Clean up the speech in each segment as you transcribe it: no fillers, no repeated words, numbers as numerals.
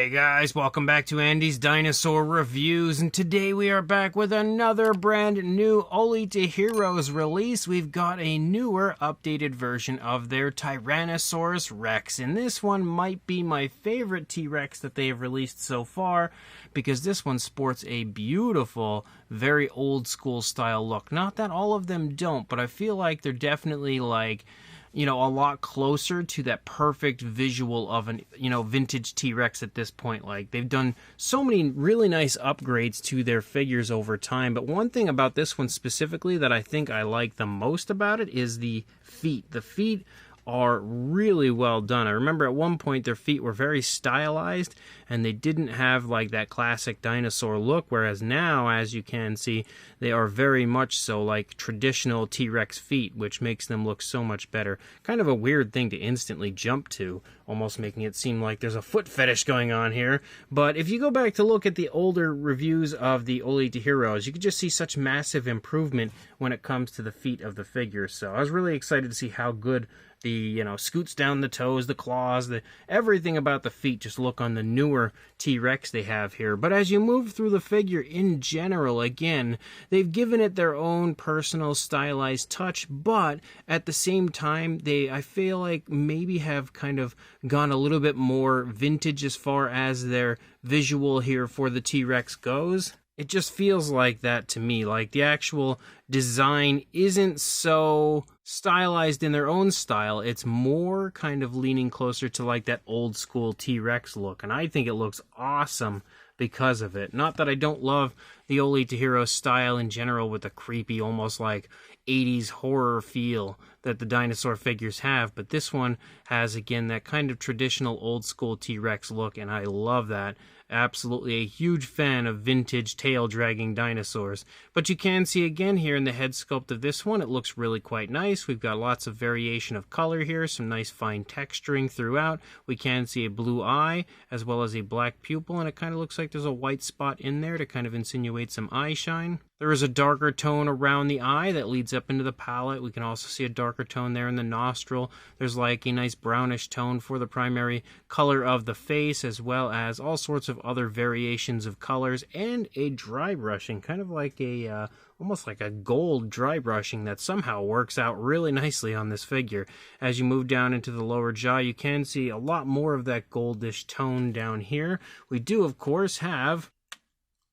Hey guys, welcome back to Andy's Dinosaur Reviews, and today we are back with another brand new Aulita Heroes release. We've got a newer, updated version of their Tyrannosaurus Rex, and this one might be my favorite T-Rex that they have released so far, because this one sports a beautiful, very old school style look. Not that all of them don't, but I feel like they're definitely like, you know, a lot closer to that perfect visual of an, vintage T-Rex at this point. Like, they've done so many really nice upgrades to their figures over time. But one thing about this one specifically that I think I like the most about it is the feet. The feet are really well done. I remember at one point their feet were very stylized and they didn't have like that classic dinosaur look, whereas now, as you can see, they are very much so like traditional T-Rex feet, which makes them look so much better. Kind of a weird thing to instantly jump to, almost making it seem like there's a foot fetish going on here. But if you go back to look at the older reviews of the Aulita Heroes, you can just see such massive improvement when it comes to the feet of the figure. So I was really excited to see how good the, scoots down the toes, the claws, everything about the feet just look on the newer T-Rex they have here. But as you move through the figure in general, again, they've given it their own personal stylized touch, but at the same time, I feel like maybe have kind of gone a little bit more vintage as far as their visual here for the T-Rex goes. It just feels like that to me. Like the actual design isn't so stylized in their own style. It's more kind of leaning closer to like that old school T-Rex look. And I think it looks awesome because of it. Not that I don't love the Aulita Heroes style in general with the creepy, almost like 80s horror feel that the dinosaur figures have, but this one has, again, that kind of traditional old school T-Rex look, and I love that. Absolutely a huge fan of vintage tail-dragging dinosaurs. But you can see again here in the head sculpt of this one, it looks really quite nice. We've got lots of variation of color here, some nice fine texturing throughout. We can see a blue eye as well as a black pupil, and it kind of looks like there's a white spot in there to kind of insinuate some eye shine. There is a darker tone around the eye that leads up into the palate. We can also see a darker tone there in the nostril. There's like a nice brownish tone for the primary color of the face, as well as all sorts of other variations of colors, and a dry brushing, kind of like a almost like a gold dry brushing that somehow works out really nicely on this figure. As you move down into the lower jaw, you can see a lot more of that goldish tone down here. We do, of course, have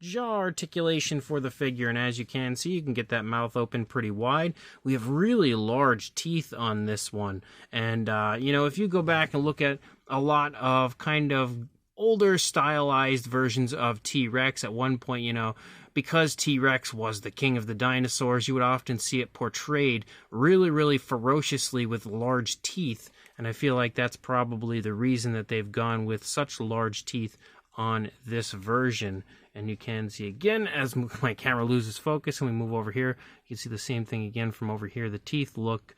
jaw articulation for the figure, and as you can see, you can get that mouth open pretty wide. We have really large teeth on this one, and if you go back and look at a lot of kind of older stylized versions of T-Rex, at one point, because T-Rex was the king of the dinosaurs, you would often see it portrayed really, really ferociously with large teeth, and I feel like that's probably the reason that they've gone with such large teeth on this version. And you can see again, as my camera loses focus and we move over here, you can see the same thing again from over here. The teeth look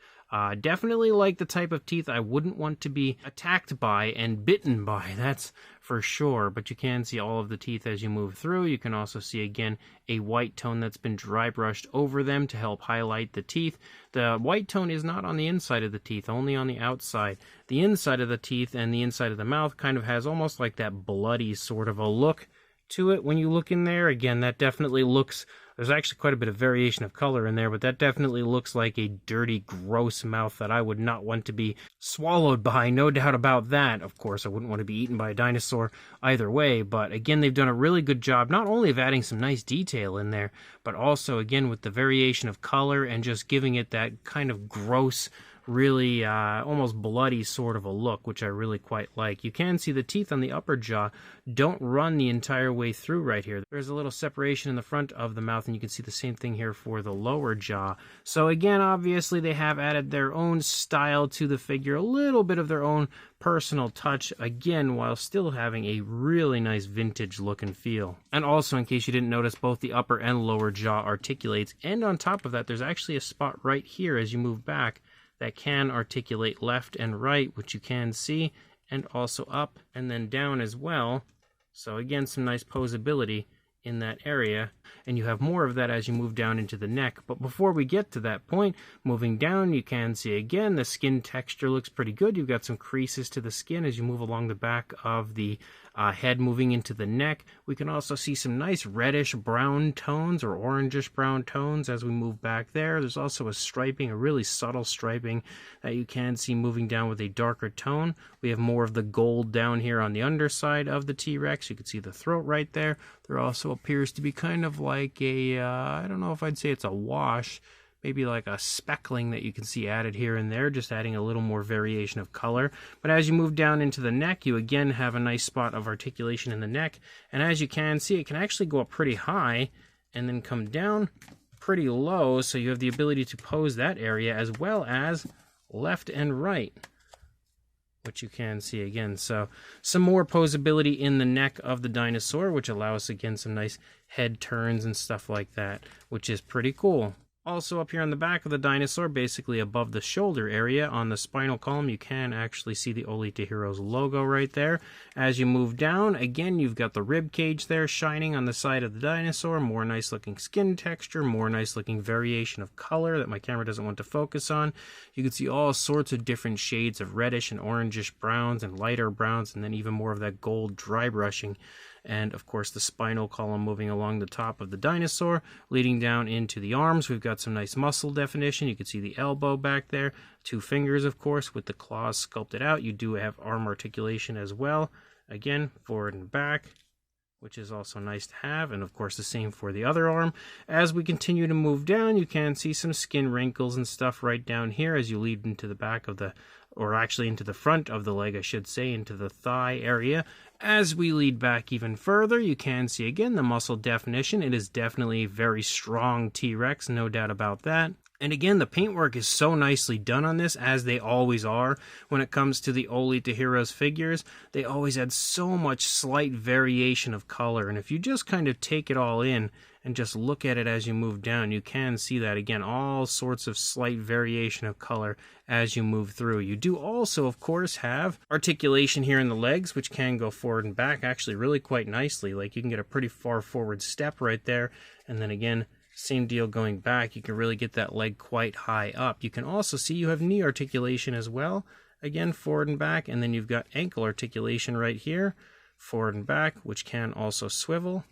definitely like the type of teeth I wouldn't want to be attacked by and bitten by, that's for sure. But you can see all of the teeth as you move through. You can also see again a white tone that's been dry brushed over them to help highlight the teeth. The white tone is not on the inside of the teeth, only on the outside. The inside of the teeth and the inside of the mouth kind of has almost like that bloody sort of a look to it when you look in there. Again, that definitely looks, there's actually quite a bit of variation of color in there, but that definitely looks like a dirty, gross mouth that I would not want to be swallowed by, no doubt about that. Of course, I wouldn't want to be eaten by a dinosaur either way, but again, they've done a really good job, not only of adding some nice detail in there, but also, again, with the variation of color and just giving it that kind of gross, really almost bloody sort of a look, which I really quite like. You can see the teeth on the upper jaw don't run the entire way through right here. There's a little separation in the front of the mouth, and you can see the same thing here for the lower jaw. So again, obviously they have added their own style to the figure, a little bit of their own personal touch, again, while still having a really nice vintage look and feel. And also, in case you didn't notice, both the upper and lower jaw articulates, and on top of that, there's actually a spot right here as you move back that can articulate left and right, which you can see, and also up and then down as well. So again, some nice posability in that area, and you have more of that as you move down into the neck. But before we get to that point, moving down, you can see again the skin texture looks pretty good. You've got some creases to the skin as you move along the back of the head moving into the neck. We can also see some nice reddish brown tones or orangish brown tones as we move back there. There's also a striping, a really subtle striping that you can see moving down with a darker tone. We have more of the gold down here on the underside of the T-Rex. You can see the throat right there. There also appears to be kind of like a, I don't know if I'd say it's a wash, maybe like a speckling that you can see added here and there, just adding a little more variation of color. But as you move down into the neck, you again have a nice spot of articulation in the neck. And as you can see, it can actually go up pretty high and then come down pretty low. So you have the ability to pose that area as well as left and right, which you can see again. So some more posability in the neck of the dinosaur, which allows again some nice head turns and stuff like that, which is pretty cool. Also up here on the back of the dinosaur, basically above the shoulder area on the spinal column, you can actually see the Aulita Heroes logo right there. As you move down, again, you've got the rib cage there shining on the side of the dinosaur. More nice looking skin texture, more nice looking variation of color that my camera doesn't want to focus on. You can see all sorts of different shades of reddish and orangish browns and lighter browns, and then even more of that gold dry brushing. And of course the spinal column moving along the top of the dinosaur, leading down into the arms. We've got some nice muscle definition. You can see the elbow back there, 2 fingers of course with the claws sculpted out. You do have arm articulation as well, again forward and back, which is also nice to have, and of course the same for the other arm. As we continue to move down, you can see some skin wrinkles and stuff right down here as you lead into the back of the, or actually into the front of the leg, I should say, into the thigh area. As we lead back even further, you can see again the muscle definition. It is definitely a very strong T-Rex, no doubt about that. And again, the paintwork is so nicely done on this, as they always are when it comes to the Aulita Heroes figures. They always add so much slight variation of color, and if you just kind of take it all in and just look at it as you move down, you can see that again, all sorts of slight variation of color as you move through. You do also, of course, have articulation here in the legs, which can go forward and back actually really quite nicely. Like you can get a pretty far forward step right there, and then again, same deal going back. You can really get that leg quite high up. You can also see you have knee articulation as well, again forward and back, and then you've got ankle articulation right here, forward and back, which can also swivel,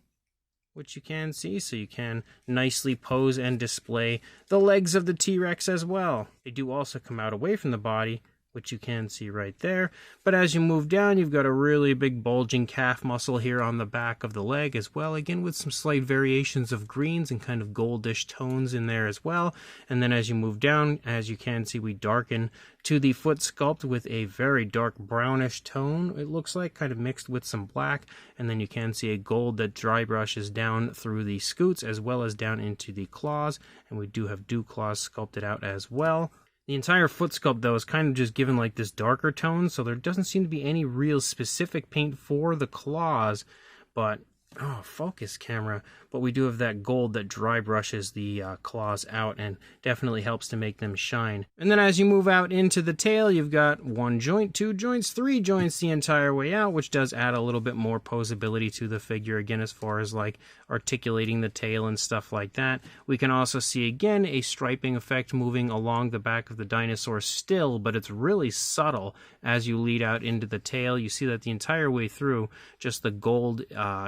which you can see, so you can nicely pose and display the legs of the T-Rex as well. They do also come out away from the body, which you can see right there. But as you move down, you've got a really big bulging calf muscle here on the back of the leg as well, again with some slight variations of greens and kind of goldish tones in there as well. And then as you move down, as you can see, we darken to the foot sculpt with a very dark brownish tone, it looks like, kind of mixed with some black. And then you can see a gold that dry brushes down through the scoots as well as down into the claws, and we do have dew claws sculpted out as well. The entire foot sculpt, though, is kind of just given like this darker tone, so there doesn't seem to be any real specific paint for the claws, but, oh, focus camera, but we do have that gold that dry brushes the claws out and definitely helps to make them shine. And then as you move out into the tail, you've got 1 joint, 2 joints, 3 joints the entire way out, which does add a little bit more posability to the figure, again, as far as like articulating the tail and stuff like that. We can also see, again, a striping effect moving along the back of the dinosaur still, but it's really subtle as you lead out into the tail. You see that the entire way through, just the gold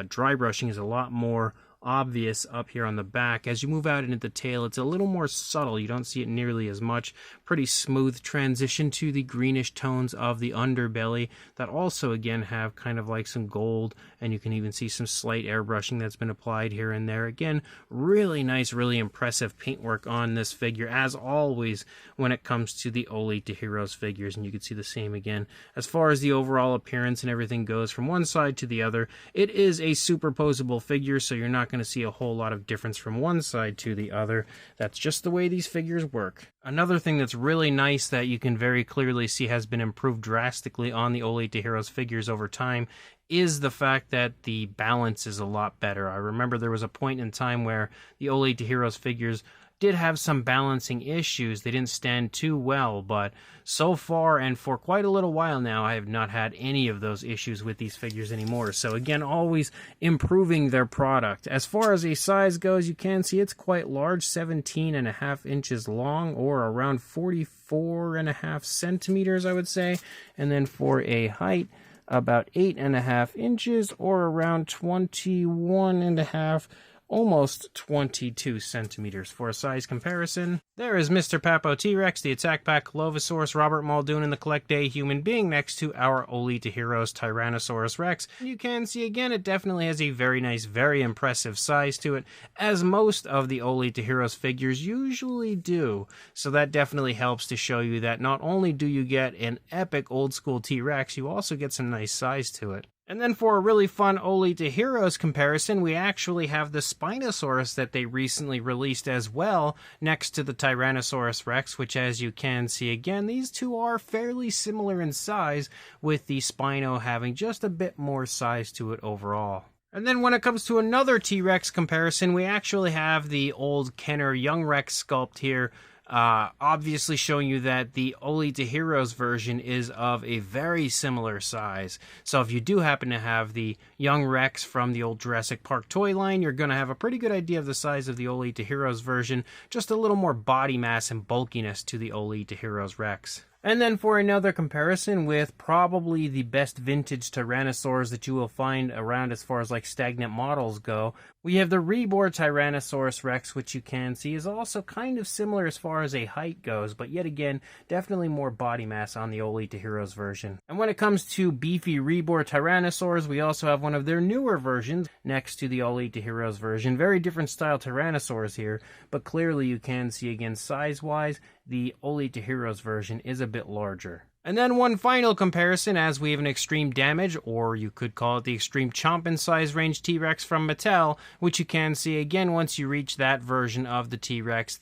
dry brushing is a lot more obvious up here on the back. As you move out into the tail, it's a little more subtle. You don't see it nearly as much. Pretty smooth transition to the greenish tones of the underbelly that also again have kind of like some gold, and you can even see some slight airbrushing that's been applied here and there. Again, really nice, really impressive paintwork on this figure, as always when it comes to the Aulita Heroes figures, and you can see the same again. As far as the overall appearance and everything goes from one side to the other, it is a superposable figure, so you're not going to see a whole lot of difference from one side to the other. That's just the way these figures work. Another thing that's really nice that you can very clearly see has been improved drastically on the Aulita Heroes figures over time is the fact that the balance is a lot better. I remember there was a point in time where the Aulita Heroes figures did have some balancing issues. They didn't stand too well, but so far and for quite a little while now, I have not had any of those issues with these figures anymore. So again, always improving their product. As far as a size goes, you can see it's quite large, 17.5 inches long, or around 44.5 centimeters, I would say. And then for a height, about 8.5 inches, or around 21.5, almost 22 centimeters. For a size comparison, there is Mr. Papo T-Rex, the Attack Pack Clovisaurus, Robert Muldoon, and the Collect Day human being next to our Aulita Heroes Tyrannosaurus Rex. You can see again, it definitely has a very nice, very impressive size to it, as most of the Aulita Heroes figures usually do. So that definitely helps to show you that not only do you get an epic old school T-Rex, you also get some nice size to it. And then for a really fun Aulita Heroes comparison, we actually have the Spinosaurus that they recently released as well, next to the Tyrannosaurus Rex, which, as you can see again, these two are fairly similar in size, with the Spino having just a bit more size to it overall. And then when it comes to another T-Rex comparison, we actually have the old Kenner Young Rex sculpt here, obviously showing you that the Aulita Heroes version is of a very similar size. So if you do happen to have the Young Rex from the old Jurassic Park toy line, you're going to have a pretty good idea of the size of the Aulita Heroes version, just a little more body mass and bulkiness to the Aulita Heroes Rex. And then for another comparison with probably the best vintage Tyrannosaurs that you will find around as far as like stagnant models go, we have the reborn Tyrannosaurus Rex, which you can see is also kind of similar as far as a height goes, but yet again, definitely more body mass on the Aulita Heroes version. And when it comes to beefy reborn Tyrannosaurs, we also have one of their newer versions next to the Aulita Heroes version. Very different style Tyrannosaurs here, but clearly you can see again size-wise, the Aulita Heroes version is a bit larger. And then one final comparison, as we have an Extreme Damage, or you could call it the Extreme Chompin' size range T-Rex from Mattel, which you can see again once you reach that version of the T-Rex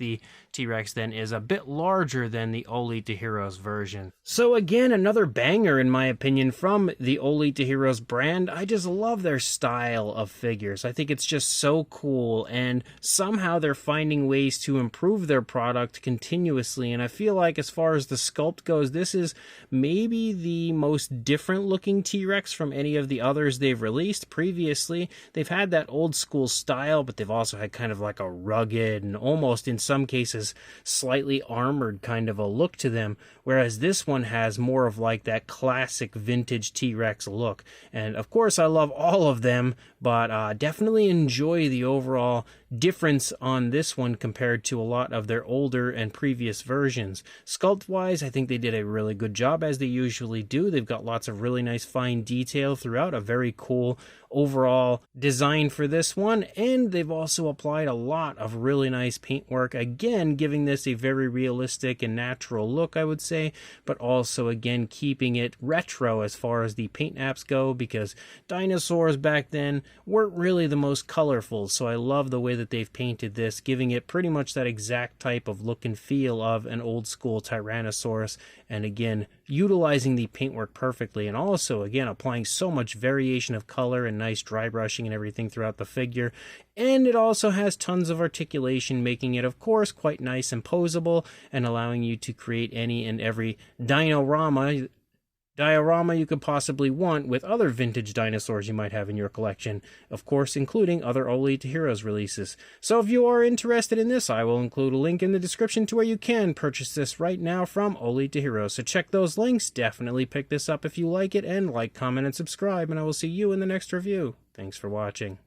then is a bit larger than the Aulita Heroes version. So again, another banger in my opinion from the Aulita Heroes brand. I just love their style of figures. I think it's just so cool, and somehow they're finding ways to improve their product continuously, and I feel like as far as the sculpt goes, this is maybe the most different looking T-Rex from any of the others they've released previously. They've had that old school style, but they've also had kind of like a rugged and almost in some cases slightly armored kind of a look to them, whereas this one has more of like that classic vintage T-Rex look. And of course I love all of them, but definitely enjoy the overall difference on this one compared to a lot of their older and previous versions. Sculpt wise, I think they did a really good job, as they usually do. They've got lots of really nice fine detail throughout, a very cool overall design for this one, and they've also applied a lot of really nice paintwork, again giving this a very realistic and natural look, I would say, but also again keeping it retro as far as the paint apps go, because dinosaurs back then weren't really the most colorful, so I love the way that they've painted this, giving it pretty much that exact type of look and feel of an old school Tyrannosaurus, and again utilizing the paintwork perfectly, and also again applying so much variation of color and nice dry brushing and everything throughout the figure. And it also has tons of articulation, making it of course quite nice and posable, and allowing you to create any and every diorama you could possibly want with other vintage dinosaurs you might have in your collection, of course including other Aulita Heroes releases. So if you are interested in this, I will include a link in the description to where you can purchase this right now from Aulita Heroes. So check those links, definitely pick this up if you like it, and like, comment, and subscribe, and I will see you in the next review. Thanks for watching.